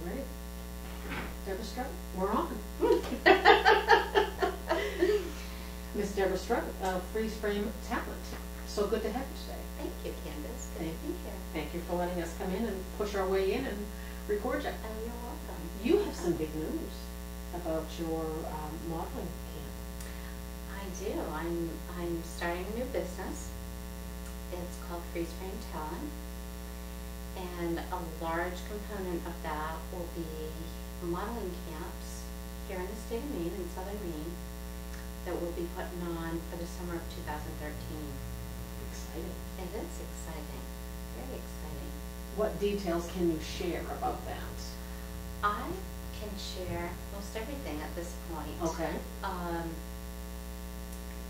Great. Deborah Strout, we're on. Miss Deborah Strout, Freeze Frame Talent. So good to have you today. Thank you, Candace. Good to be here. Thank you for letting us come in and push our way in and record you. Oh, you're welcome. You have some big news about your modeling camp. I do. I'm starting a new business. It's called Freeze Frame Talent, and a large component of that will be modeling camps here in the state of Maine, in southern Maine, that we'll be putting on for the summer of 2013. Exciting. It is exciting. Very exciting. What details can you share about that? I can share most everything at this point. Okay.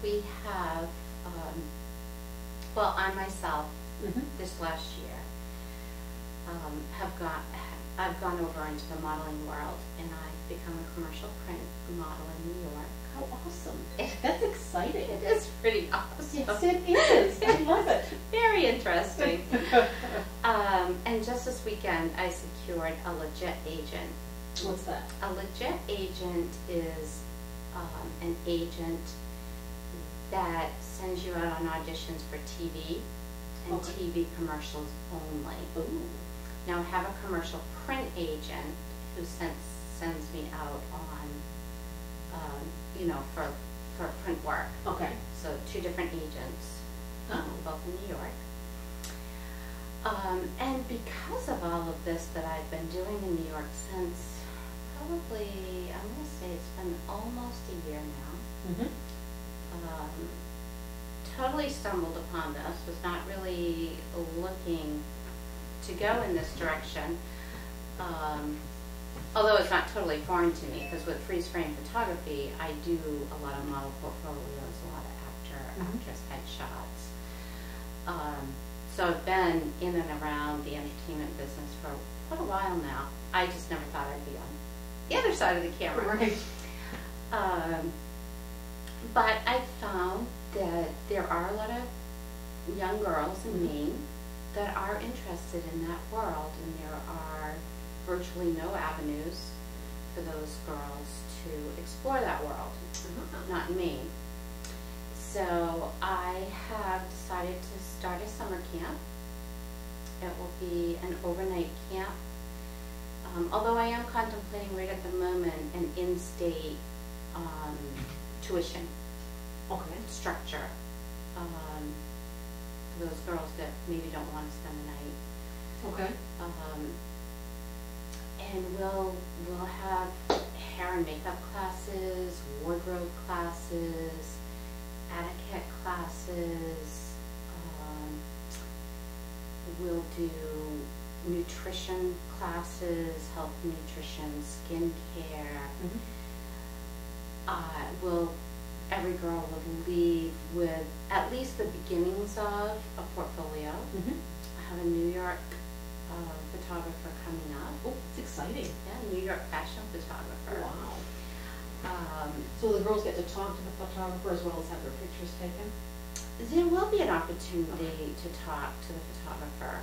We have, well, I myself, Mm-hmm. this last year, I've gone over into the modeling world, and I've become a commercial print model in New York. How awesome. That's exciting. It is pretty awesome. Yes, it is. I love it. Very interesting. And just this weekend, I secured a legit agent. What's that? A legit agent is an agent that sends you out on auditions for TV and Okay. TV commercials only. Ooh. Now I have a commercial print agent who sends me out on, for print work. Okay. So two different agents, both in New York. And because of all of this that I've been doing in New York since probably, I'm going to say it's been almost a year now. Mm-hmm. Totally stumbled upon this, was not really looking to go in this direction, although it's not totally foreign to me, because with freeze frame photography I do a lot of model portfolios, a lot of actress headshots. So I've been in and around the entertainment business for quite a while now. I just never thought I'd be on the other side of the camera. Right. But I found that there are a lot of young girls in Maine that are interested in that world, and there are virtually no avenues for those girls to explore that world, not in Maine. So I have decided to start a summer camp. It will be an overnight camp, although I am contemplating right at the moment an in-state tuition structure for those girls that maybe don't want to spend the night. Okay. And we'll have hair and makeup classes, wardrobe classes, etiquette classes. We'll do nutrition classes, health nutrition, skincare. Every girl would leave with at least the beginnings of a portfolio. I have a New York photographer coming up. Oh, it's exciting. Yeah, New York fashion photographer. Wow. So the girls get to talk to the photographer as well as have their pictures taken? There will be an opportunity to talk to the photographer.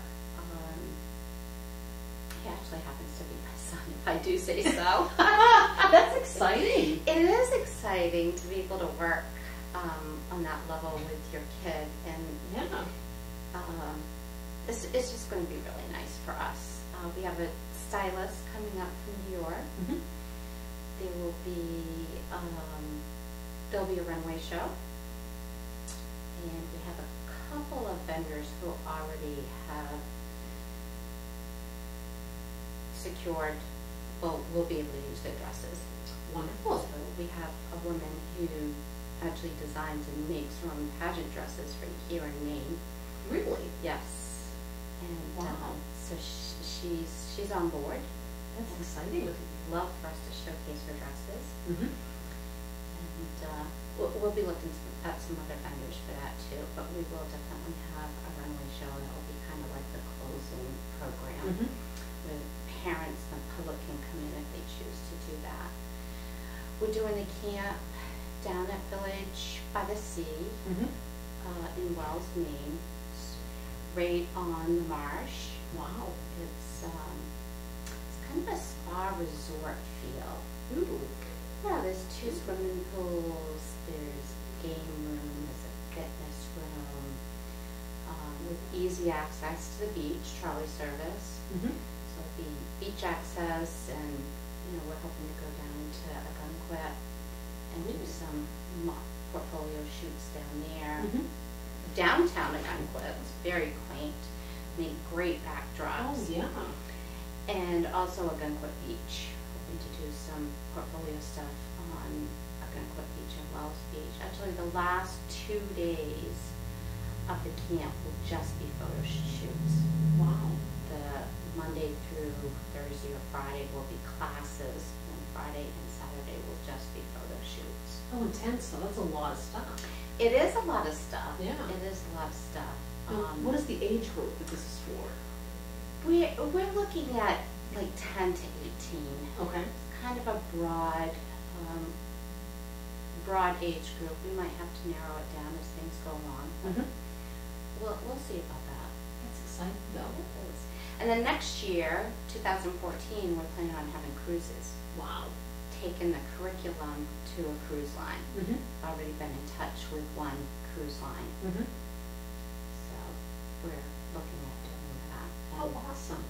He actually happens to be my son, if I do say so. That's exciting. It is exciting to be able to work on that level with your kid, and it's just going to be really nice for us. We have a stylist coming up from New York. There will be there'll be a runway show, and we have a couple of vendors who already have secured, we'll be able to use their dresses. Wonderful. So we have a woman who actually designs and makes her own pageant dresses for here in Maine. Really? Yes. And wow. So she's on board. That's exciting. Would love for us to showcase her dresses. And we'll be looking at some other vendors for that too, but we will definitely have a runway show that will be kind of like the closing program. With parents and the public can come in if they choose to do that. We're doing a camp down at Village by the Sea in Wells, Maine, right on the marsh. Wow. It's kind of a spot spa resort feel. Ooh. Yeah, there's 2 swimming pools, there's a game room, there's a fitness room, with easy access to the beach, trolley service. Mm-hmm. So the beach access, and we're hoping to go down to Ogunquit and do some portfolio shoots down there. Mm-hmm. Downtown Ogunquit is very quaint, made great backdrops. Oh, yeah. And also Ogunquit Beach, hoping to do some portfolio stuff on Ogunquit Beach and Wells Beach. Actually, the last 2 days of the camp will just be photo shoots. Wow. The Monday through Thursday or Friday will be classes, and Friday and Saturday will just be photo shoots. Oh, intense. So that's a lot of stuff. It is a lot of stuff. Yeah. It is a lot of stuff. What is the age group that this is for? We're looking at like 10 to 18. Okay. Kind of a broad age group. We might have to narrow it down as things go along. Mm-hmm. We'll see about that. That's exciting, though. It is. And then next year, 2014, we're planning on having cruises. Wow. Taking the curriculum to a cruise line. Mm-hmm. Already been in touch with one cruise line. Mm-hmm. So we're looking at doing that. Oh, awesome.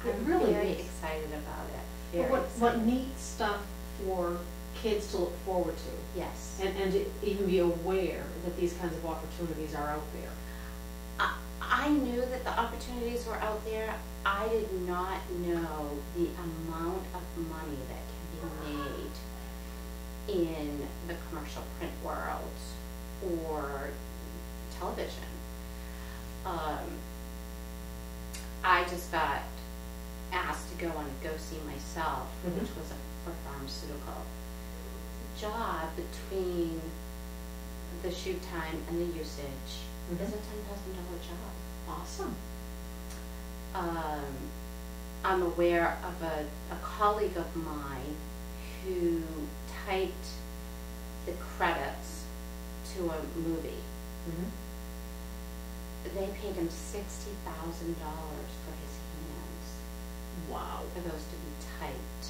I'm really very is. excited about it. Well, what neat stuff for kids to look forward to, Yes. and to even be aware that these kinds of opportunities are out there. I knew that the opportunities were out there. I did not know the amount of money that can be made in the commercial print world or television. I just got asked to go on Go See Myself, Mhm. which was for pharmaceutical job between the shoot time and the usage. Mhm. Is a $10,000 job. Awesome. I'm aware of a colleague of mine who typed the credits to a movie. Mm-hmm. They paid him $60,000 for his hands, Wow. for those to be typed.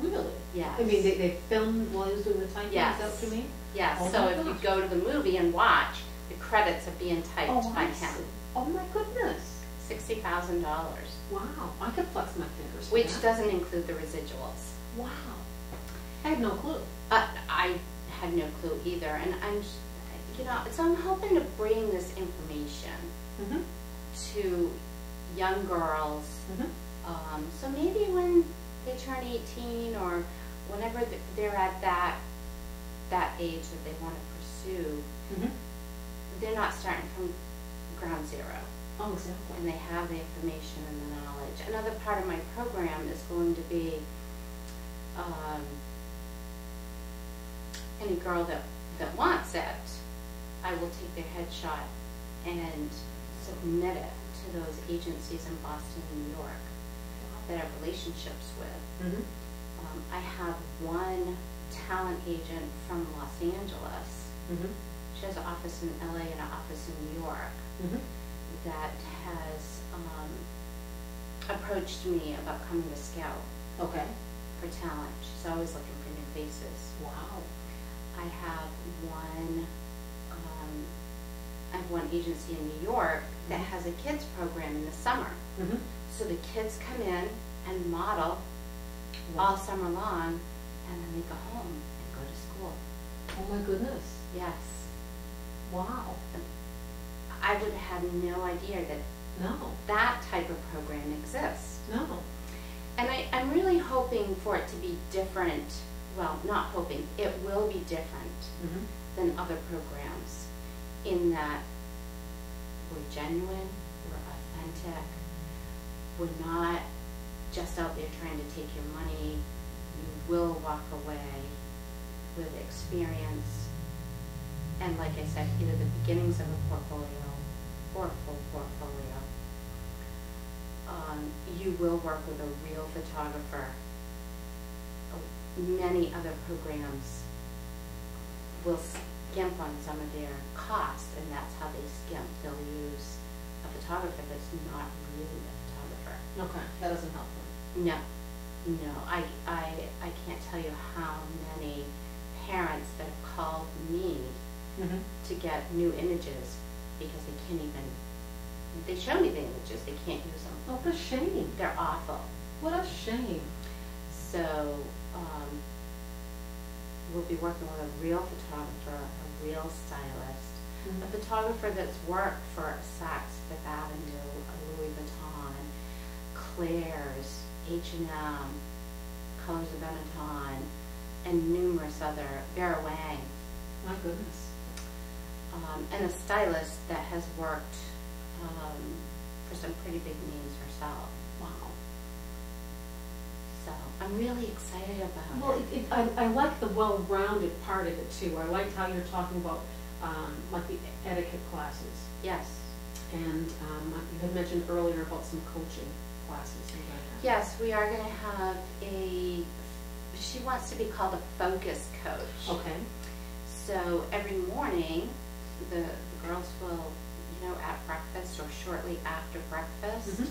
Really? Yes. I mean, they filmed while he was doing the typing, Yes. is that what you mean? Yes, Oh so my if you gosh. go to the movie and watch, the credits are being typed Oh, by I him. see. Oh my goodness. $60,000, Wow. I could flex my fingers for which that. doesn't include the residuals. Wow. I had no clue. I had no clue either, and so I'm hoping to bring this information Mm-hmm. to young girls. Mm-hmm. So maybe when they turn 18 or whenever they're at that age that they want to pursue, Mm-hmm. they're not starting from ground zero, Oh, exactly. and they have the information and the knowledge. Another part of my program is going to be any girl that wants it, I will take their headshot and submit it to those agencies in Boston and New York that I have relationships with. Mm-hmm. I have one talent agent from Los Angeles. Mm-hmm. She has an office in LA and an office in New York Mm-hmm. that has approached me about coming to Scout Okay. for talent. She's always looking for new faces. Wow. I have one agency in New York that has a kids program in the summer. Mm-hmm. So the kids come in and model all summer long, and then they go home and go to school. Oh my goodness. Yes. Wow. I would have no idea that No. that type of program exists. No. And I'm really hoping for it to be different. Well, not hoping. It will be different Mm-hmm. than other programs in that we're genuine, we're authentic, we're not just out there trying to take your money. You will walk away with experience and, like I said, either the beginnings of a portfolio or a full portfolio. You will work with a real photographer. Many other programs will skimp on some of their costs, and that's how they skimp. They'll use a photographer that's not really a photographer. Okay. That doesn't help them. No. No, I can't tell you how many parents that have called me Mm-hmm. to get new images because they can't even, they show me the images, they can't use them. Oh, what a shame. They're awful. What a shame. So, we'll be working with a real photographer, a real stylist, Mm-hmm. a photographer that's worked for Saks Fifth Avenue, Louis Vuitton, Claire's, H&M, Colors of Benetton, and numerous other, Vera Wang, My goodness. and a stylist that has worked for some pretty big names herself. Wow. So I'm really excited about Well, it. I like the well-rounded part of it too. I liked how you're talking about like the etiquette classes, Yes. and you had mentioned earlier about some coaching classes. Things like that. Yes, we are going to have she wants to be called a focus coach. Okay. So every morning, the girls will, at breakfast or shortly after breakfast, Mhm.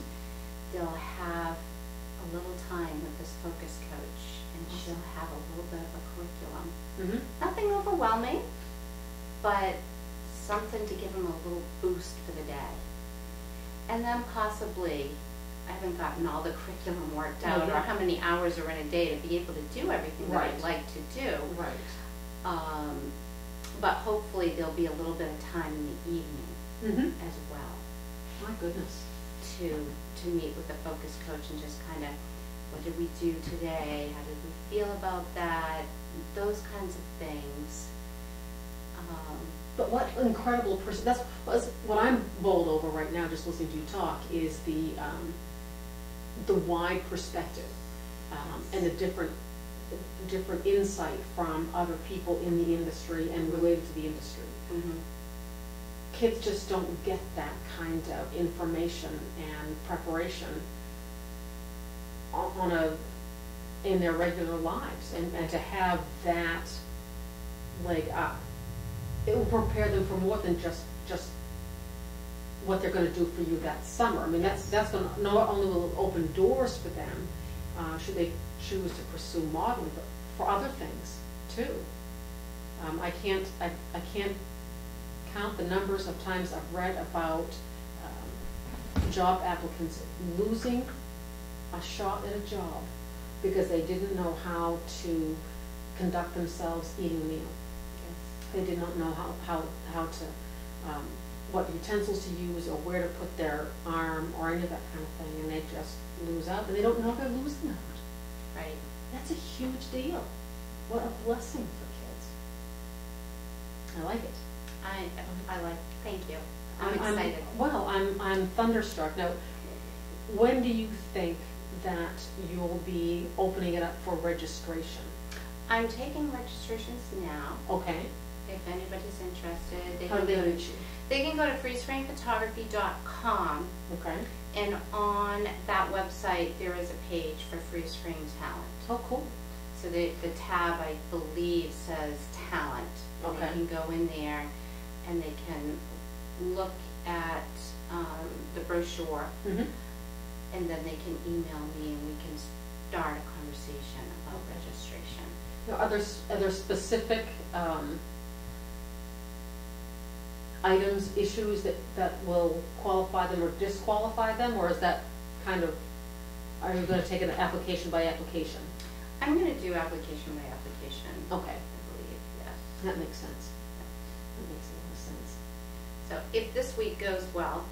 they'll have a little time with this focus coach, and Awesome. she'll have a little bit of a curriculum. Mm-hmm. Nothing overwhelming, but something to give them a little boost for the day. And then possibly, I haven't gotten all the curriculum worked Oh, out yeah. or how many hours are in a day to be able to do everything that I'd Right. like to do. Right. But hopefully there'll be a little bit of time in the evening Mm-hmm. as well My goodness. to meet with the focus coach and just kind of, what did we do today? How did we feel about that? Those kinds of things. But what incredible person! That's what I'm bowled over right now, just listening to you talk, is the wide perspective and the different insight from other people in the industry and related to the industry. Mm-hmm. Kids just don't get that kind of information and preparation in their regular lives, and to have that leg up, it will prepare them for more than just what they're going to do for you that summer. I mean, that's going to not only will it open doors for them, should they choose to pursue modeling, but for other things too. I can't count the numbers of times I've read about job applicants losing a shot at a job because they didn't know how to conduct themselves eating a meal. They did not know how to what utensils to use or where to put their arm or any of that kind of thing, and they just lose out, and they don't know they're losing out. Right. That's a huge deal. What a blessing for kids. I like it. I like, thank you. I'm excited. I'm thunderstruck. Now, when do you think that you'll be opening it up for registration? I'm taking registrations now. Okay. If anybody's interested, How do they reach you? they can go to freezeframephotography.com, Okay. and on that website there is a page for freeze frame talent. Oh, cool. So the tab, I believe, says talent. And Okay. They can go in there and they can look at the brochure, Mm-hmm. and then they can email me and we can start a conversation about Okay. registration. Now, are there specific items, issues that will qualify them or disqualify them, or is that kind of, are you going to take it application by application? I'm going to do application by application. Okay. I believe, yes. That makes sense. That makes a lot of sense. So if this week goes well,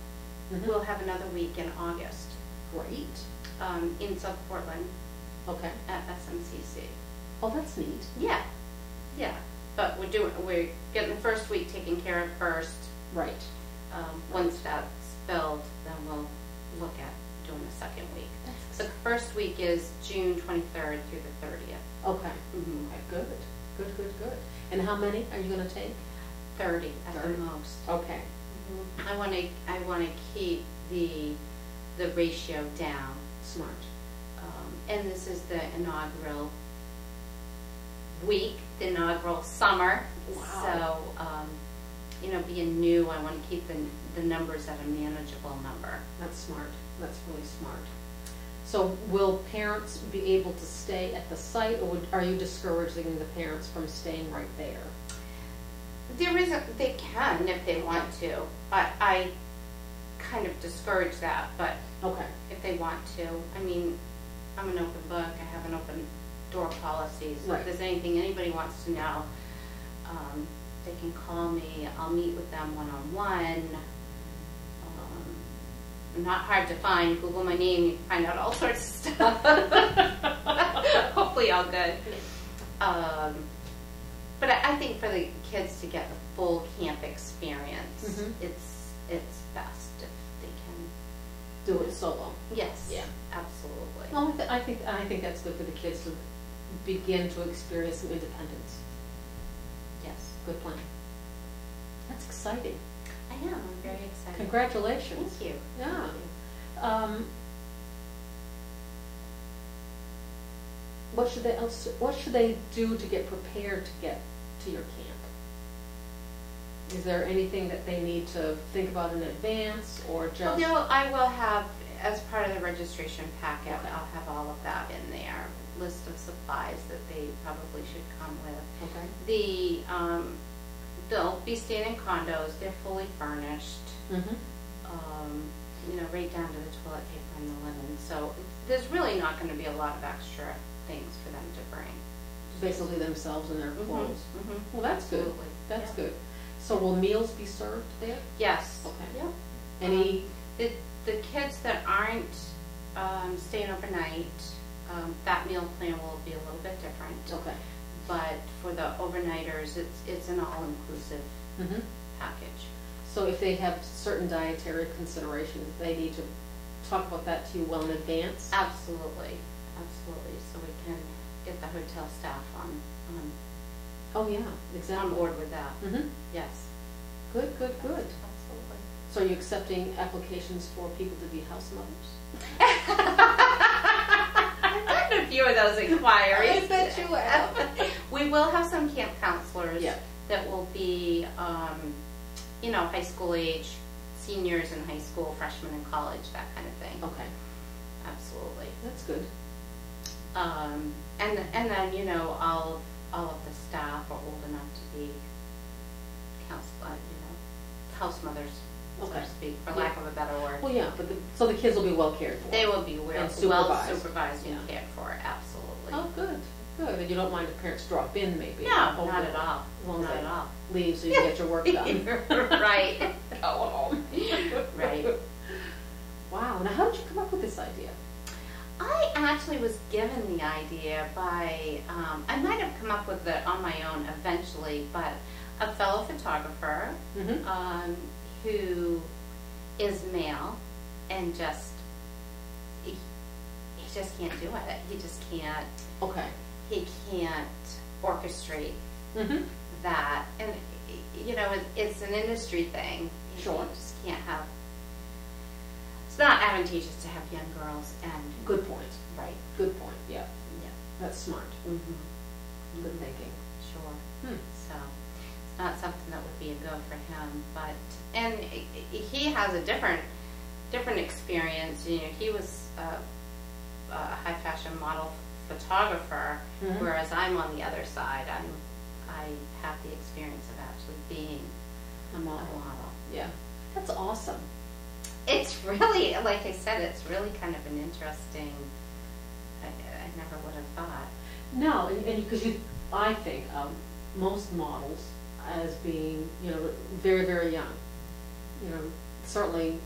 Mhm. we'll have another week in August Great. in South Portland Okay. at SMCC. Oh, that's neat. Yeah, yeah. But we're getting the first week taken care of first. Right. Once that's filled, then we'll look at doing the second week. So the first week is June 23rd through the 30th. Okay. Mm-hmm. Okay, good. Good, good, good. And how many are you going to take? 30 at 30. the most. Okay. I want to keep the ratio down. Smart. And this is the inaugural week, the inaugural summer. Wow. So, being new, I want to keep the numbers at a manageable number. That's smart. That's really smart. So will parents be able to stay at the site, or are you discouraging the parents from staying right there? They can if they want to. I kind of discourage that, but Okay. if they want to, I mean, I'm an open book. I have an open door policy. So Right. if there's anything anybody wants to know, they can call me. I'll meet with them one-on-one. Not hard to find. Google my name, you can find out all sorts of stuff. Hopefully all good. But I think for the kids to get the full camp experience, Mhm. it's best if they can Do it solo. Yes. Yeah. Absolutely. Well, I think that's good for the kids to begin to experience some independence. Yes. Good plan. That's exciting. I am. I'm very excited. Congratulations. Thank you. Yeah. Thank you. What should they do to get prepared to get to your camp? Is there anything that they need to think about in advance, or just? Well, I will have, as part of the registration packet, Okay. I'll have all of that in there. List of supplies that they probably should come with. Okay. They'll be staying in condos. They're fully furnished. Mm-hmm. Right down to the toilet paper and the linen. So there's really not going to be a lot of extra things for them to bring. Basically themselves and their clothes. Mm-hmm. Well, that's good. Absolutely. That's Yeah. good. So will meals be served there? Yes. Okay. Yep. Any? The kids that aren't staying overnight, that meal plan will be a little bit different. Okay. But for the overnighters, it's an all-inclusive Mm-hmm. package. So if they have certain dietary considerations, they need to talk about that to you well in advance? Absolutely, absolutely. So we can get the hotel staff on Oh, yeah, exactly. board with that. Mm-hmm. Yes. Good. Absolutely. So are you accepting applications for people to be house mothers? I've gotten a few of those inquiries. I bet you have. We will have some camp counselors Yeah. that will be, high school age, seniors in high school, freshmen in college, that kind of thing. Okay, Absolutely. that's good. And then, all of the staff are old enough to be house mothers, so Okay. to speak, for Yeah. lack of a better word. Well, yeah, but so the kids will be well cared for? They will be well And supervised. supervised and Yeah. cared for, absolutely. Oh, good. And you don't mind if parents drop in, maybe? No, over- not at all. As long as Not they at all. leave so you can get your work done. Right. Go home. Right. Wow, now how did you come up with this idea? I actually was given the idea by, I might have come up with it on my own eventually, but a fellow photographer Mm-hmm. who is male and he just can't do it. He just can't, Okay. he can't orchestrate Mm-hmm. that. And, it's an industry thing. Sure. You just can't have, it's not advantageous to have young girls and, Good point. right, Good point, yeah. yeah. That's smart. Mm-hmm. Good thinking. Sure. Hmm. So it's not something that would be a go for him, and he has a different experience. He was a high fashion model photographer, Mhm. whereas I'm on the other side. I have the experience of actually being A a model. model. Yeah. That's awesome. It's really, like I said, it's really kind of an interesting. I never would have thought. No, and because I think of most models as being, very, very young. Certainly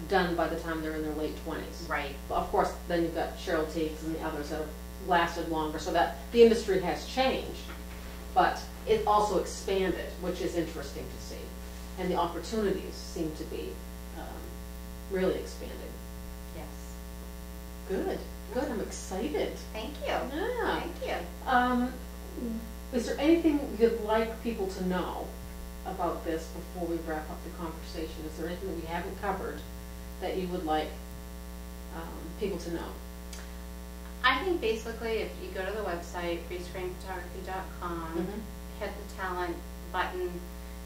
done by the time they're in their late 20s. Right. But of course, then you've got Cheryl Teagues and the others that have lasted longer, so that the industry has changed, but it also expanded, which is interesting to see. And the opportunities seem to be really expanding. Yes. Good. I'm excited. Thank you. Yeah. Thank you. Is there anything you'd like people to know about this before we wrap up the conversation? Is there anything that we haven't covered that you would like people to know? I think basically if you go to the website, freezeframephotography.com, hit the talent button,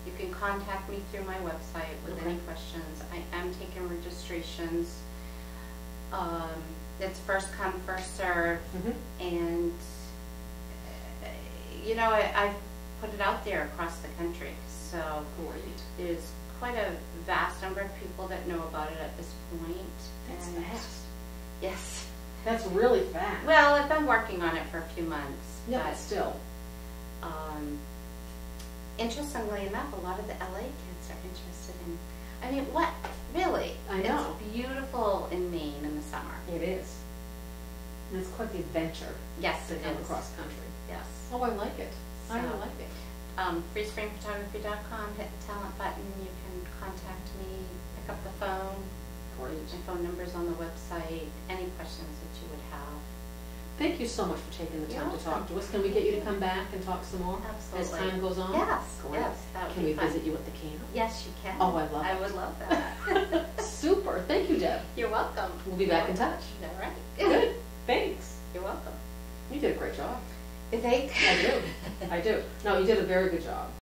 you can contact me through my website with Okay. any questions. I am taking registrations. It's first come, first serve, Mhm. and you know, I've put it out there across the country, so Great. there's quite a vast number of people that know about it at this point. That's and fast. Yes. That's really fast. Well, I've been working on it for a few months. Yeah, but but, still. Interestingly enough, a lot of the LA kids are interested in. I mean, what? Really? I know. It's beautiful in Maine in the summer. It is. And it's quite the adventure Yes, to it come is. across country. Yes. Oh, I like it. I So- like it. freespringphotography.com, hit the talent button, you can contact me, pick up the phone, Great. my phone number's on the website, any questions that you would have. Thank you so much for taking the time You're to talk welcome. to us. Can we get you to come back and talk some more as Absolutely. time goes on? Yes, Great. yes, that would Can be we fun. visit you at the camp? Yes, you can. Oh, I love I it. would love that. Super. Thank you, Deb. You're welcome. We'll be back in touch. All right. Good. Thanks. You're welcome. You did a great job. You think? I do. I do. No, you did a very good job.